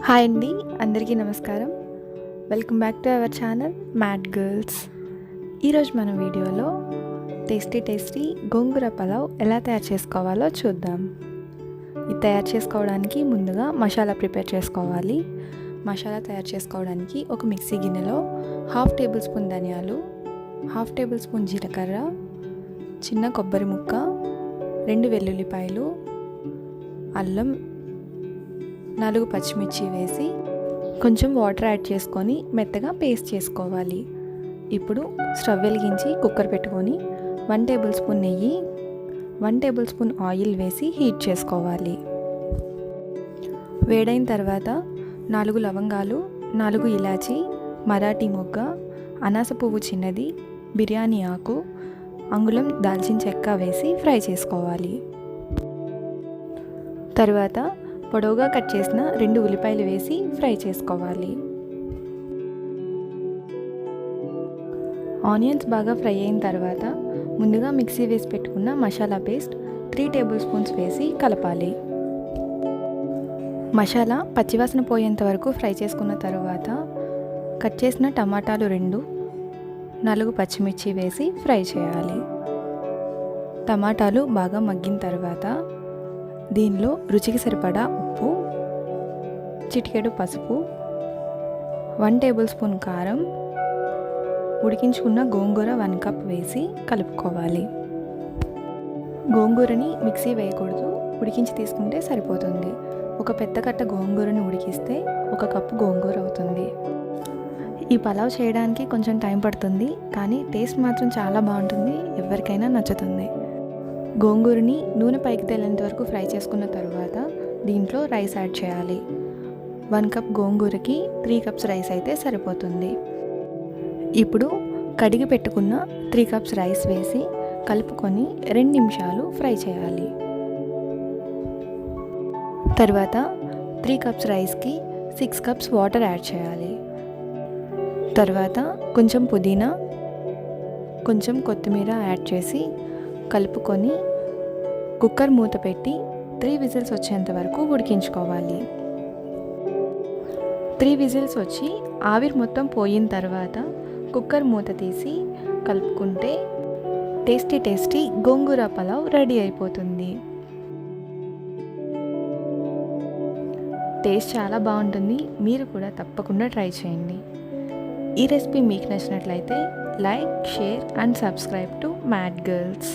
Hi అండి, అందరికీ నమస్కారం. Welcome back to our channel mad girls. ఈరోజు మన వీడియోలో టేస్టీ గోంగూర పలావ్ ఎలా తయారు చేసుకోవాలో చూద్దాం. ఇది తయారు చేసుకోవడానికి ముందుగా మసాలా ప్రిపేర్ చేసుకోవాలి. మసాలా తయారు చేసుకోవడానికి ఒక మిక్సీ గిన్నెలో 1/2 టేబుల్ స్పూన్ ధనియాలు, 1/2 టేబుల్ స్పూన్ జీలకర్ర, చిన్న కొబ్బరి ముక్క, 2 వెల్లుల్లిపాయలు, అల్లం, 4 పచ్చిమిర్చి వేసి కొంచెం వాటర్ యాడ్ చేసుకొని మెత్తగా పేస్ట్ చేసుకోవాలి. ఇప్పుడు స్టవ్ వెలిగించి కుక్కర్ పెట్టుకొని 1 టేబుల్ స్పూన్ నెయ్యి, 1 టేబుల్ స్పూన్ ఆయిల్ వేసి హీట్ చేసుకోవాలి. వేడైన తర్వాత 4 లవంగాలు, 4 ఇలాచీ, మరాఠీ మొగ్గ, అనాస పువ్వు చిన్నది, బిర్యానీ ఆకు, అంగుళం దాల్చిన చెక్క వేసి ఫ్రై చేసుకోవాలి. తర్వాత పొడవుగా కట్ చేసిన 2 ఉల్లిపాయలు వేసి ఫ్రై చేసుకోవాలి. ఆనియన్స్ బాగా ఫ్రై అయిన తర్వాత ముందుగా మిక్సీ వేసి పెట్టుకున్న మసాలా పేస్ట్ 3 టేబుల్ స్పూన్స్ వేసి కలపాలి. మసాలా పచ్చివాసన పోయేంత వరకు ఫ్రై చేసుకున్న తర్వాత కట్ చేసిన టమాటాలు 2, 4 పచ్చిమిర్చి వేసి ఫ్రై చేయాలి. టమాటాలు బాగా మగ్గిన తర్వాత దీనిలో రుచికి సరిపడా ఉప్పు, చిటికెడు పసుపు, 1 టేబుల్ స్పూన్ కారం, ఉడికించుకున్న గోంగూర 1 కప్ వేసి కలుపుకోవాలి. గోంగూరని మిక్సీ వేయకూడదు, ఉడికించి తీసుకుంటే సరిపోతుంది. ఒక పెద్ద కట్ట గోంగూరని ఉడికిస్తే 1 కప్పు గోంగూర అవుతుంది. ఈ పలావ్ చేయడానికి కొంచెం టైం పడుతుంది, కానీ టేస్ట్ మాత్రం చాలా బాగుంటుంది, ఎవరికైనా నచ్చుతుంది. గోంగూరని నూనె పైకి తేలేంత వరకు ఫ్రై చేసుకున్న తర్వాత దీంట్లో రైస్ యాడ్ చేయాలి. 1 కప్ గోంగూరకి 3 కప్స్ రైస్ అయితే సరిపోతుంది. ఇప్పుడు కడిగి పెట్టుకున్న 3 కప్స్ రైస్ వేసి కలుపుకొని 2 నిమిషాలు ఫ్రై చేయాలి. తర్వాత 3 కప్స్ రైస్కి 6 కప్స్ వాటర్ యాడ్ చేయాలి. తర్వాత కొంచెం పుదీనా, కొంచెం కొత్తిమీర యాడ్ చేసి కలుపుకొని కుక్కర్ మూత పెట్టి 3 విజిల్స్ వచ్చేంత వరకు ఉడికించుకోవాలి. 3 విజిల్స్ వచ్చి ఆవిరి మొత్తం పోయిన తర్వాత కుక్కర్ మూత తీసి కలుపుకుంటే టేస్టీ గోంగూర పలావ్ రెడీ అయిపోతుంది. టేస్ట్ చాలా బాగుంటుంది, మీరు కూడా తప్పకుండా ట్రై చేయండి. ఈ రెసిపీ మీకు నచ్చినట్లయితే like, share and subscribe to mad girls.